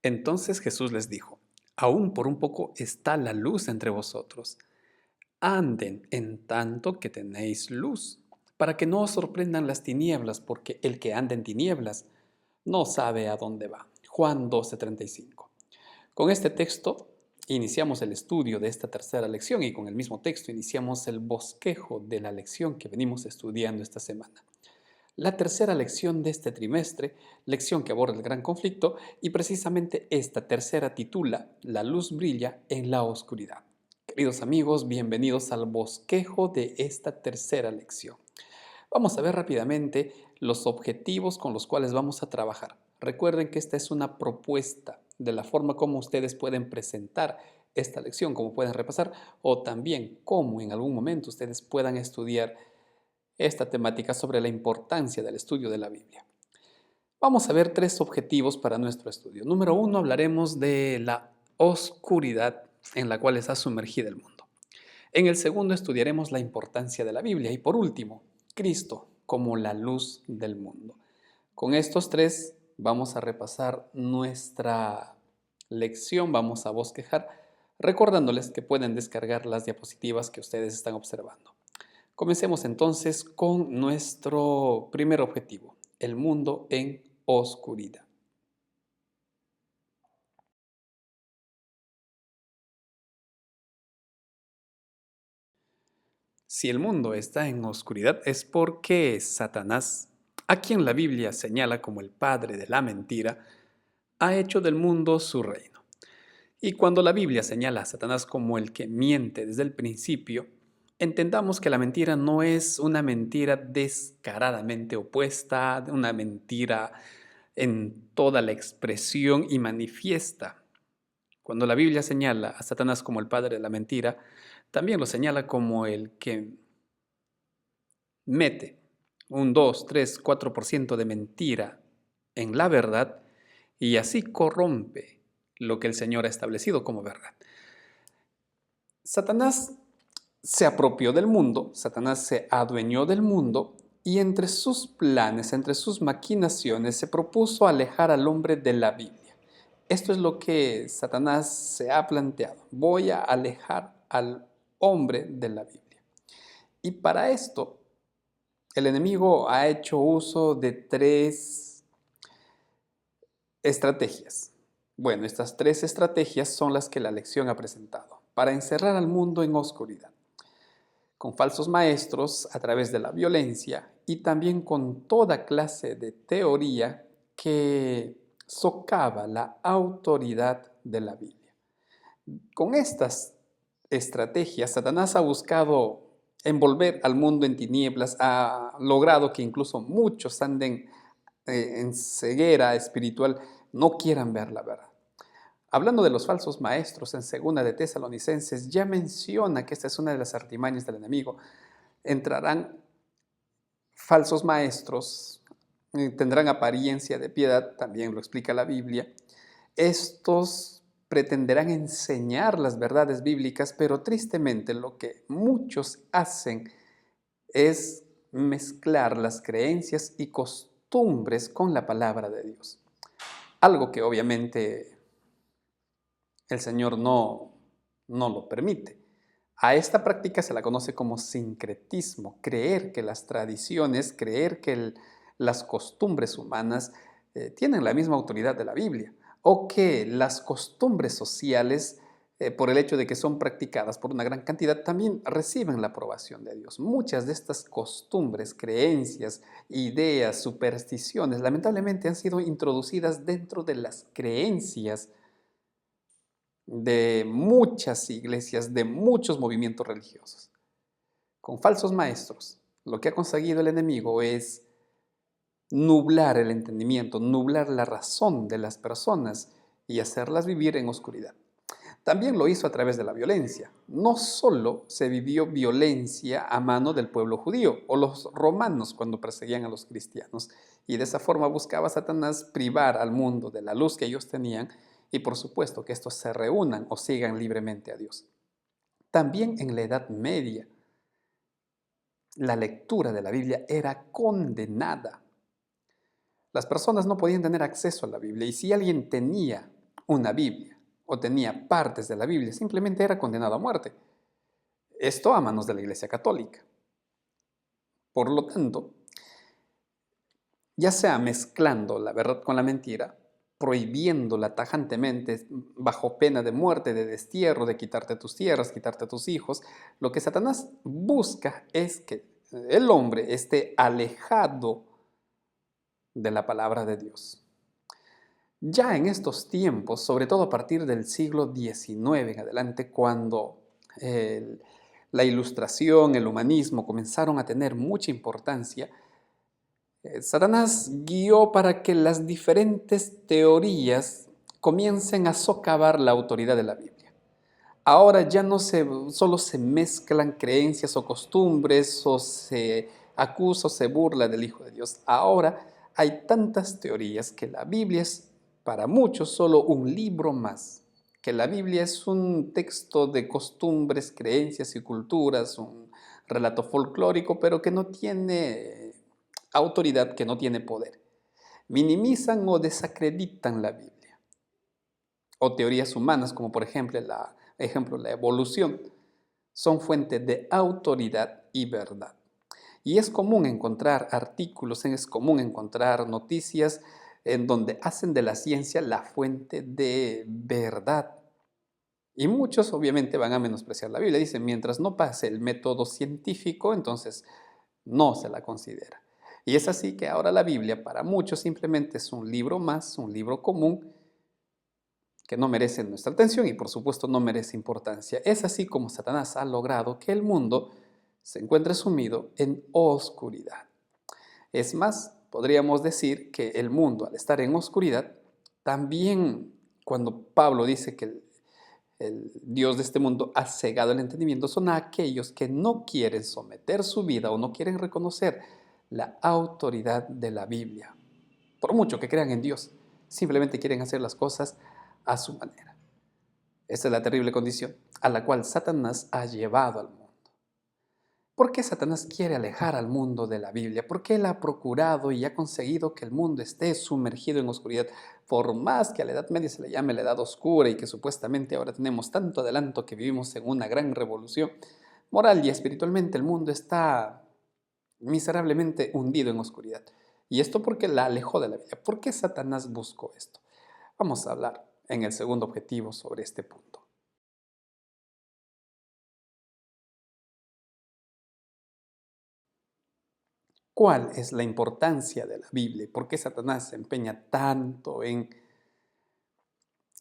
Entonces Jesús les dijo: aún por un poco está la luz entre vosotros. Anden en tanto que tenéis luz, para que no os sorprendan las tinieblas, porque el que anda en tinieblas no sabe a dónde va. Juan 12:35. Con este texto iniciamos el estudio de esta tercera lección y con el mismo texto iniciamos el bosquejo de la lección que venimos estudiando esta semana. La tercera lección de este trimestre, lección que aborda el gran conflicto, y precisamente esta tercera titula La luz brilla en la oscuridad. Queridos amigos, bienvenidos al bosquejo de esta tercera lección. Vamos a ver rápidamente los objetivos con los cuales vamos a trabajar. Recuerden que esta es una propuesta de la forma como ustedes pueden presentar esta lección, cómo pueden repasar, o también cómo en algún momento ustedes puedan estudiar esta temática sobre la importancia del estudio de la Biblia. Vamos a ver tres objetivos para nuestro estudio. Número uno, hablaremos de la oscuridad en la cual está sumergida el mundo. En el segundo, estudiaremos la importancia de la Biblia. Y por último, Cristo como la luz del mundo. Con estos tres vamos a repasar nuestra lección, vamos a bosquejar, recordándoles que pueden descargar las diapositivas que ustedes están observando. Comencemos entonces con nuestro primer objetivo, el mundo en oscuridad. Si el mundo está en oscuridad es porque Satanás, a quien la Biblia señala como el padre de la mentira, ha hecho del mundo su reino. Y cuando la Biblia señala a Satanás como el que miente desde el principio, entendamos que la mentira no es una mentira descaradamente opuesta, una mentira en toda la expresión y manifiesta. Cuando la Biblia señala a Satanás como el padre de la mentira, también lo señala como el que mete un 2, 3, 4% de mentira en la verdad y así corrompe lo que el Señor ha establecido como verdad. Satanás se apropió del mundo, Satanás se adueñó del mundo y entre sus planes, entre sus maquinaciones, se propuso alejar al hombre de la Biblia. Esto es lo que Satanás se ha planteado. Voy a alejar al hombre de la Biblia. Y para esto, el enemigo ha hecho uso de tres estrategias. Bueno, estas tres estrategias son las que la lección ha presentado para encerrar al mundo en oscuridad, con falsos maestros a través de la violencia y también con toda clase de teoría que socava la autoridad de la Biblia. Con estas estrategias, Satanás ha buscado envolver al mundo en tinieblas, ha logrado que incluso muchos anden en ceguera espiritual, no quieran ver la verdad. Hablando de los falsos maestros, en segunda de Tesalonicenses ya menciona que esta es una de las artimañas del enemigo. Entrarán falsos maestros, tendrán apariencia de piedad, también lo explica la Biblia. Estos pretenderán enseñar las verdades bíblicas, pero tristemente lo que muchos hacen es mezclar las creencias y costumbres con la palabra de Dios. Algo que obviamente el Señor no lo permite. A esta práctica se la conoce como sincretismo, creer que las tradiciones, creer que las costumbres humanas tienen la misma autoridad de la Biblia, o que las costumbres sociales, por el hecho de que son practicadas por una gran cantidad, también reciben la aprobación de Dios. Muchas de estas costumbres, creencias, ideas, supersticiones, lamentablemente han sido introducidas dentro de las creencias de muchas iglesias, de muchos movimientos religiosos. Con falsos maestros, lo que ha conseguido el enemigo es nublar el entendimiento, nublar la razón de las personas y hacerlas vivir en oscuridad. También lo hizo a través de la violencia. No solo se vivió violencia a mano del pueblo judío o los romanos cuando perseguían a los cristianos, y de esa forma buscaba Satanás privar al mundo de la luz que ellos tenían y por supuesto que estos se reúnan o sigan libremente a Dios. También en la Edad Media, la lectura de la Biblia era condenada. Las personas no podían tener acceso a la Biblia y si alguien tenía una Biblia o tenía partes de la Biblia, simplemente era condenado a muerte. Esto a manos de la Iglesia Católica. Por lo tanto, ya sea mezclando la verdad con la mentira, prohibiéndola tajantemente bajo pena de muerte, de destierro, de quitarte tus tierras, quitarte tus hijos, lo que Satanás busca es que el hombre esté alejado de la palabra de Dios. Ya en estos tiempos, sobre todo a partir del siglo XIX en adelante, cuando la ilustración, el humanismo comenzaron a tener mucha importancia, Satanás guió para que las diferentes teorías comiencen a socavar la autoridad de la Biblia. Ahora ya no solo se mezclan creencias o costumbres, o se acusa o se burla del Hijo de Dios. Ahora hay tantas teorías que la Biblia es para muchos solo un libro más, que la Biblia es un texto de costumbres, creencias y culturas, un relato folclórico, pero que no tiene autoridad, que no tiene poder. Minimizan o desacreditan la Biblia. O teorías humanas, como por ejemplo la evolución, son fuente de autoridad y verdad. Y es común encontrar artículos, es común encontrar noticias en donde hacen de la ciencia la fuente de verdad. Y muchos obviamente van a menospreciar la Biblia. Dicen, mientras no pase el método científico, entonces no se la considera. Y es así que ahora la Biblia para muchos simplemente es un libro más, un libro común, que no merece nuestra atención y por supuesto no merece importancia. Es así como Satanás ha logrado que el mundo se encuentre sumido en oscuridad. Es más, podríamos decir que el mundo, al estar en oscuridad, también cuando Pablo dice que el Dios de este mundo ha cegado el entendimiento, son aquellos que no quieren someter su vida o no quieren reconocer la autoridad de la Biblia. Por mucho que crean en Dios, simplemente quieren hacer las cosas a su manera. Esa es la terrible condición a la cual Satanás ha llevado al mundo. ¿Por qué Satanás quiere alejar al mundo de la Biblia? ¿Por qué él ha procurado y ha conseguido que el mundo esté sumergido en oscuridad? Por más que a la Edad Media se le llame la Edad Oscura y que supuestamente ahora tenemos tanto adelanto que vivimos en una gran revolución, moral y espiritualmente el mundo está miserablemente hundido en oscuridad. Y esto porque la alejó de la Biblia. ¿Por qué Satanás buscó esto? Vamos a hablar en el segundo objetivo sobre este punto. ¿Cuál es la importancia de la Biblia? ¿Por qué Satanás se empeña tanto en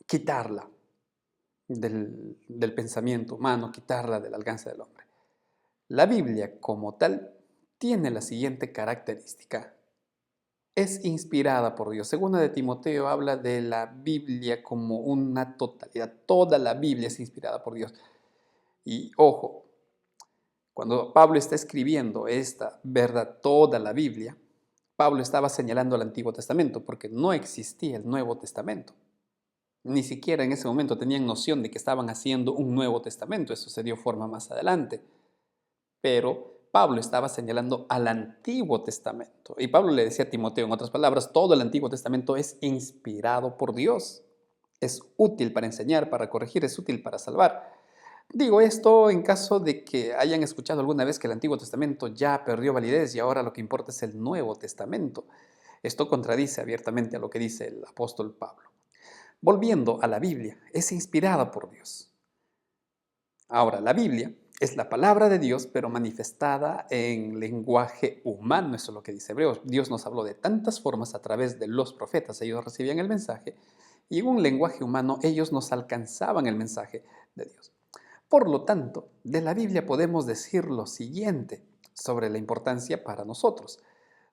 quitarla del pensamiento humano, quitarla del alcance del hombre? La Biblia como tal tiene la siguiente característica. Es inspirada por Dios. Segunda de Timoteo habla de la Biblia como una totalidad. Toda la Biblia es inspirada por Dios. Y ojo, cuando Pablo está escribiendo esta verdad, toda la Biblia, Pablo estaba señalando al Antiguo Testamento porque no existía el Nuevo Testamento. Ni siquiera en ese momento tenían noción de que estaban haciendo un Nuevo Testamento. Eso se dio forma más adelante. Pero Pablo estaba señalando al Antiguo Testamento. Y Pablo le decía a Timoteo, en otras palabras, todo el Antiguo Testamento es inspirado por Dios. Es útil para enseñar, para corregir, es útil para salvar. Digo esto en caso de que hayan escuchado alguna vez que el Antiguo Testamento ya perdió validez y ahora lo que importa es el Nuevo Testamento. Esto contradice abiertamente a lo que dice el apóstol Pablo. Volviendo a la Biblia, es inspirada por Dios. Ahora, la Biblia es la palabra de Dios, pero manifestada en lenguaje humano. Eso es lo que dice Hebreos. Dios nos habló de tantas formas a través de los profetas. Ellos recibían el mensaje y en un lenguaje humano ellos nos alcanzaban el mensaje de Dios. Por lo tanto, de la Biblia podemos decir lo siguiente sobre la importancia para nosotros.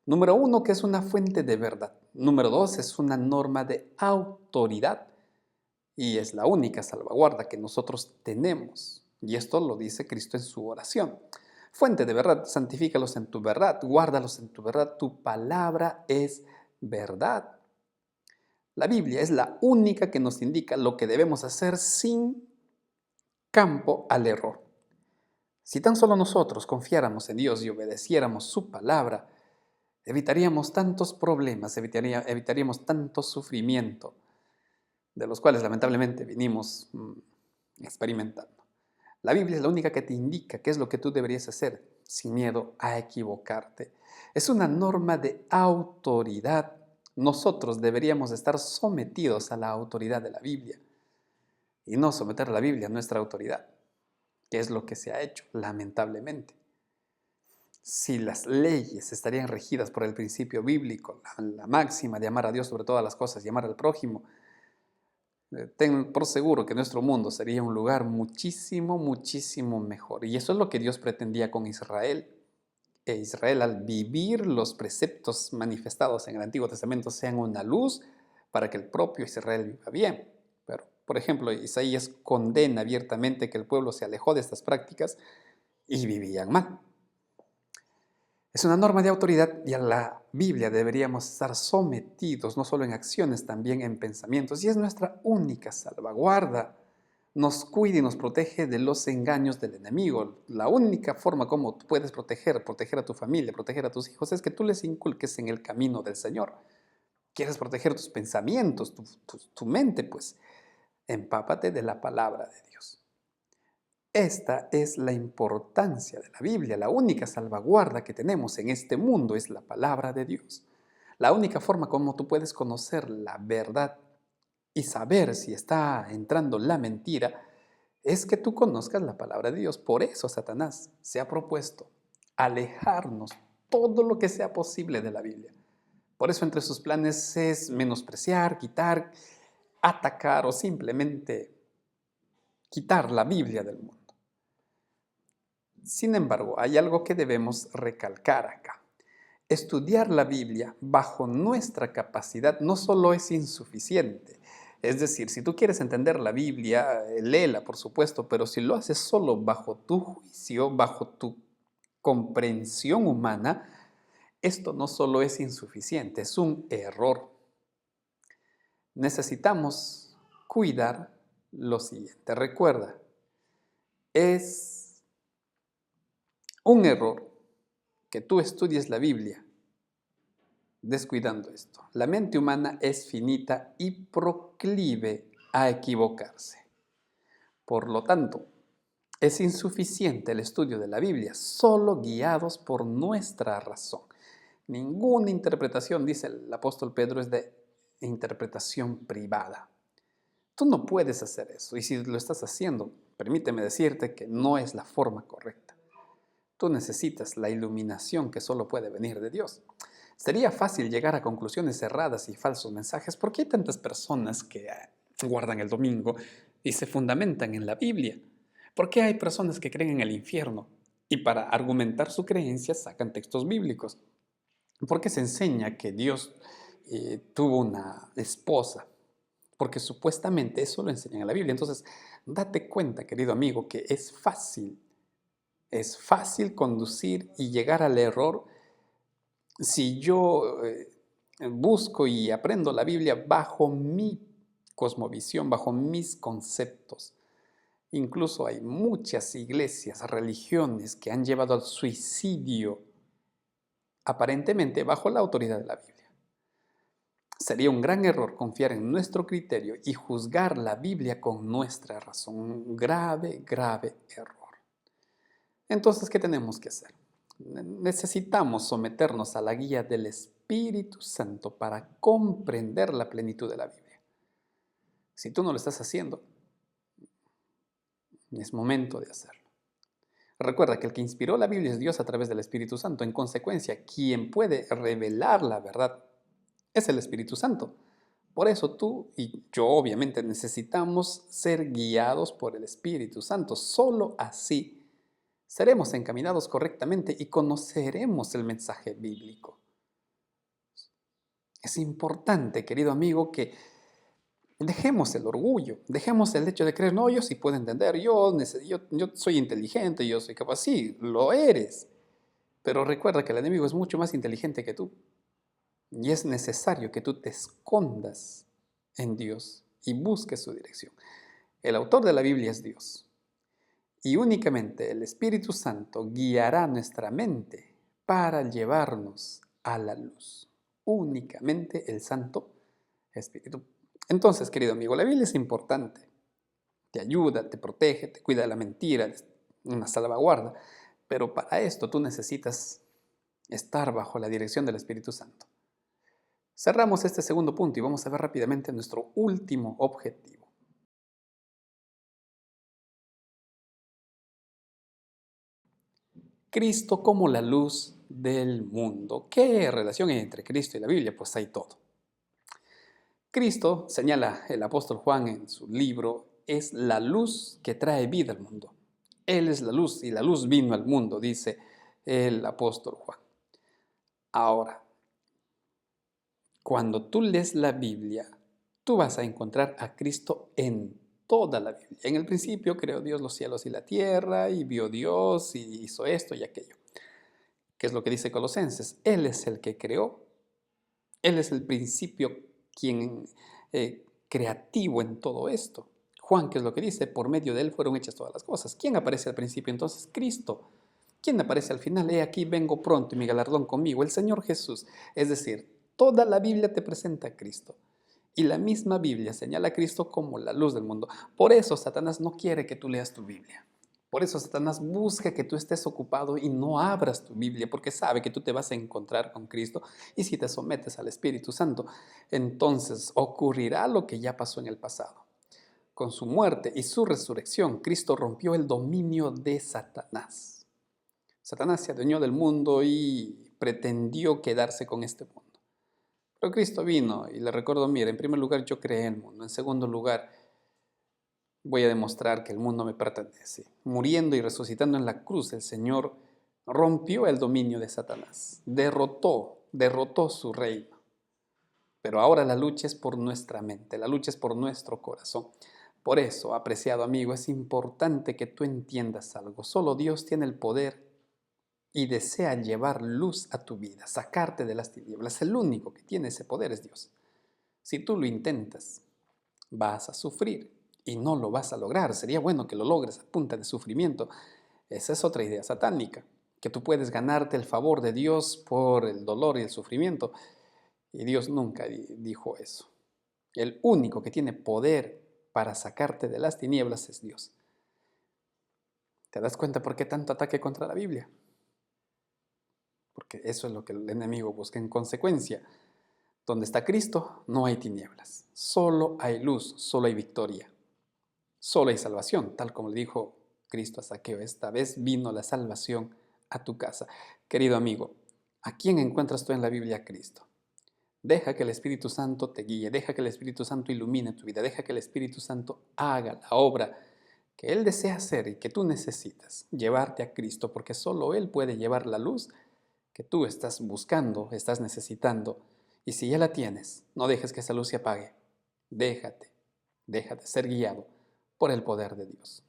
Número 1, que es una fuente de verdad. Número 2, es una norma de autoridad y es la única salvaguarda que nosotros tenemos. Y esto lo dice Cristo en su oración. Fuente de verdad, santifícalos en tu verdad, guárdalos en tu verdad, tu palabra es verdad. La Biblia es la única que nos indica lo que debemos hacer sin campo al error. Si tan solo nosotros confiáramos en Dios y obedeciéramos su palabra, evitaríamos tantos problemas, evitaríamos tanto sufrimiento. de los cuales lamentablemente vinimos experimentando. La Biblia es la única que te indica qué es lo que tú deberías hacer sin miedo a equivocarte. Es una norma de autoridad. Nosotros deberíamos estar sometidos a la autoridad de la Biblia y no someter la Biblia a nuestra autoridad, que es lo que se ha hecho, lamentablemente. Si las leyes estarían regidas por el principio bíblico, la máxima de amar a Dios sobre todas las cosas y amar al prójimo, ten por seguro que nuestro mundo sería un lugar muchísimo, muchísimo mejor. Y eso es lo que Dios pretendía con Israel. E Israel, al vivir los preceptos manifestados en el Antiguo Testamento, sean una luz para que el propio Israel viva bien. Pero, por ejemplo, Isaías condena abiertamente que el pueblo se alejó de estas prácticas y vivían mal. Es una norma de autoridad y a la Biblia deberíamos estar sometidos, no solo en acciones, también en pensamientos. Y es nuestra única salvaguarda. Nos cuida y nos protege de los engaños del enemigo. La única forma como tú puedes proteger a tu familia, proteger a tus hijos, es que tú les inculques en el camino del Señor. Quieres proteger tus pensamientos, tu mente, pues empápate de la palabra de Dios. Esta es la importancia de la Biblia. La única salvaguarda que tenemos en este mundo es la palabra de Dios. La única forma como tú puedes conocer la verdad y saber si está entrando la mentira es que tú conozcas la palabra de Dios. Por eso Satanás se ha propuesto alejarnos todo lo que sea posible de la Biblia. Por eso entre sus planes es menospreciar, quitar, atacar o simplemente quitar la Biblia del mundo. Sin embargo, hay algo que debemos recalcar acá. Estudiar la Biblia bajo nuestra capacidad no solo es insuficiente. Es decir, si tú quieres entender la Biblia, léela, por supuesto, pero si lo haces solo bajo tu juicio, bajo tu comprensión humana, esto no solo es insuficiente, es un error. Necesitamos cuidar lo siguiente. Recuerda, es un error que tú estudies la Biblia descuidando esto. La mente humana es finita y proclive a equivocarse. Por lo tanto, es insuficiente el estudio de la Biblia, solo guiados por nuestra razón. Ninguna interpretación, dice el apóstol Pedro, es de interpretación privada. Tú no puedes hacer eso, y si lo estás haciendo, permíteme decirte que no es la forma correcta. Tú necesitas la iluminación que solo puede venir de Dios. Sería fácil llegar a conclusiones erradas y falsos mensajes. ¿Por qué hay tantas personas que guardan el domingo y se fundamentan en la Biblia? ¿Por qué hay personas que creen en el infierno y para argumentar su creencia sacan textos bíblicos? ¿Por qué se enseña que Dios tuvo una esposa? Porque supuestamente eso lo enseñan en la Biblia. Entonces, date cuenta, querido amigo, que es fácil conducir y llegar al error si yo busco y aprendo la Biblia bajo mi cosmovisión, bajo mis conceptos. Incluso hay muchas iglesias, religiones que han llevado al suicidio aparentemente bajo la autoridad de la Biblia. Sería un gran error confiar en nuestro criterio y juzgar la Biblia con nuestra razón. Un grave, grave error. Entonces, ¿qué tenemos que hacer? Necesitamos someternos a la guía del Espíritu Santo para comprender la plenitud de la Biblia. Si tú no lo estás haciendo, es momento de hacerlo. Recuerda que el que inspiró la Biblia es Dios a través del Espíritu Santo. En consecuencia, quien puede revelar la verdad es el Espíritu Santo. Por eso tú y yo obviamente necesitamos ser guiados por el Espíritu Santo. Solo así seremos encaminados correctamente y conoceremos el mensaje bíblico. Es importante, querido amigo, que dejemos el orgullo, dejemos el hecho de creer, no, yo sí puedo entender, yo soy inteligente, yo soy capaz. Sí, lo eres. Pero recuerda que el enemigo es mucho más inteligente que tú. Y es necesario que tú te escondas en Dios y busques su dirección. El autor de la Biblia es Dios. Y únicamente el Espíritu Santo guiará nuestra mente para llevarnos a la luz. Únicamente el Santo Espíritu. Entonces, querido amigo, la Biblia es importante. Te ayuda, te protege, te cuida de la mentira, es una salvaguarda. Pero para esto tú necesitas estar bajo la dirección del Espíritu Santo. Cerramos este segundo punto y vamos a ver rápidamente nuestro último objetivo. Cristo como la luz del mundo. ¿Qué relación hay entre Cristo y la Biblia? Pues hay todo. Cristo, señala el apóstol Juan en su libro, es la luz que trae vida al mundo. Él es la luz y la luz vino al mundo, dice el apóstol Juan. Ahora, cuando tú lees la Biblia, tú vas a encontrar a Cristo en toda la Biblia. En el principio creó Dios los cielos y la tierra, y vio Dios y hizo esto y aquello. ¿Qué es lo que dice Colosenses? Él es el que creó. Él es el principio creativo en todo esto. Juan, ¿qué es lo que dice? Por medio de él fueron hechas todas las cosas. ¿Quién aparece al principio entonces? Cristo. ¿Quién aparece al final? He aquí, vengo pronto y mi galardón conmigo, el Señor Jesús. Es decir, toda la Biblia te presenta a Cristo. Y la misma Biblia señala a Cristo como la luz del mundo. Por eso Satanás no quiere que tú leas tu Biblia. Por eso Satanás busca que tú estés ocupado y no abras tu Biblia, porque sabe que tú te vas a encontrar con Cristo. Y si te sometes al Espíritu Santo, entonces ocurrirá lo que ya pasó en el pasado. Con su muerte y su resurrección, Cristo rompió el dominio de Satanás. Satanás se adueñó del mundo y pretendió quedarse con este mundo. Pero Cristo vino y le recordó, mira, en primer lugar yo creé el mundo, en segundo lugar voy a demostrar que el mundo me pertenece. Muriendo y resucitando en la cruz, el Señor rompió el dominio de Satanás, derrotó su reino. Pero ahora la lucha es por nuestra mente, la lucha es por nuestro corazón. Por eso, apreciado amigo, es importante que tú entiendas algo. Solo Dios tiene el poder y desea llevar luz a tu vida, sacarte de las tinieblas. El único que tiene ese poder es Dios. Si tú lo intentas, vas a sufrir y no lo vas a lograr. Sería bueno que lo logres a punta de sufrimiento. Esa es otra idea satánica, que tú puedes ganarte el favor de Dios por el dolor y el sufrimiento. Y Dios nunca dijo eso. El único que tiene poder para sacarte de las tinieblas es Dios. ¿Te das cuenta por qué tanto ataque contra la Biblia? Porque eso es lo que el enemigo busca. En consecuencia, donde está Cristo, no hay tinieblas. Solo hay luz, solo hay victoria. Solo hay salvación, tal como le dijo Cristo a Zaqueo. Esta vez vino la salvación a tu casa. Querido amigo, ¿a quién encuentras tú en la Biblia? A Cristo. Deja que el Espíritu Santo te guíe, deja que el Espíritu Santo ilumine tu vida, deja que el Espíritu Santo haga la obra que Él desea hacer y que tú necesitas, llevarte a Cristo, porque solo Él puede llevar la luz que tú estás buscando, estás necesitando. Y si ya la tienes, no dejes que esa luz se apague. Déjate ser guiado por el poder de Dios.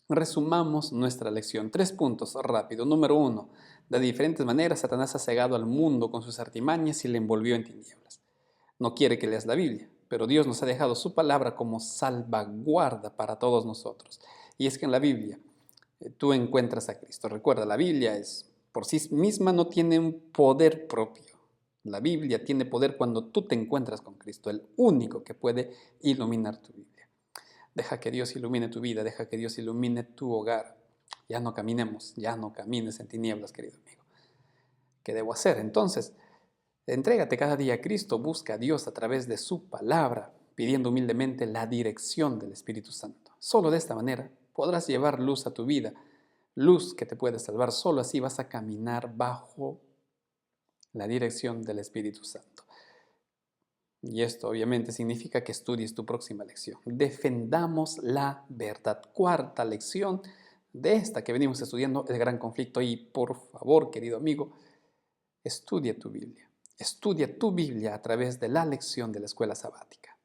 Resumamos nuestra lección. 3 puntos rápido. Número 1. De diferentes maneras, Satanás ha cegado al mundo con sus artimañas y le envolvió en tinieblas. No quiere que leas la Biblia, pero Dios nos ha dejado su palabra como salvaguarda para todos nosotros. Y es que en la Biblia tú encuentras a Cristo. Recuerda, la Biblia por sí misma no tiene un poder propio. La Biblia tiene poder cuando tú te encuentras con Cristo, el único que puede iluminar tu Biblia. Deja que Dios ilumine tu vida, deja que Dios ilumine tu hogar. Ya no camines en tinieblas, querido amigo. ¿Qué debo hacer? Entonces, entrégate cada día a Cristo, busca a Dios a través de su palabra, pidiendo humildemente la dirección del Espíritu Santo. Solo de esta manera podrás llevar luz a tu vida, luz que te puede salvar. Solo así vas a caminar bajo la dirección del Espíritu Santo. Y esto obviamente significa que estudies tu próxima lección. Defendamos la verdad. 4ª lección de esta que venimos estudiando, el gran conflicto. Y por favor, querido amigo, estudia tu Biblia. Estudia tu Biblia a través de la lección de la escuela sabática.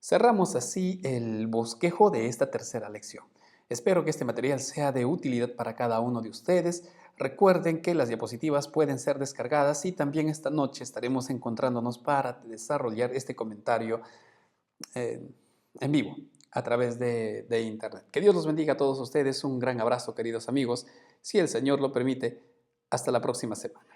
Cerramos así el bosquejo de esta 3ª lección. Espero que este material sea de utilidad para cada uno de ustedes. Recuerden que las diapositivas pueden ser descargadas y también esta noche estaremos encontrándonos para desarrollar este comentario en vivo. a través de Internet. Que Dios los bendiga a todos ustedes. Un gran abrazo, queridos amigos. Si el Señor lo permite, hasta la próxima semana.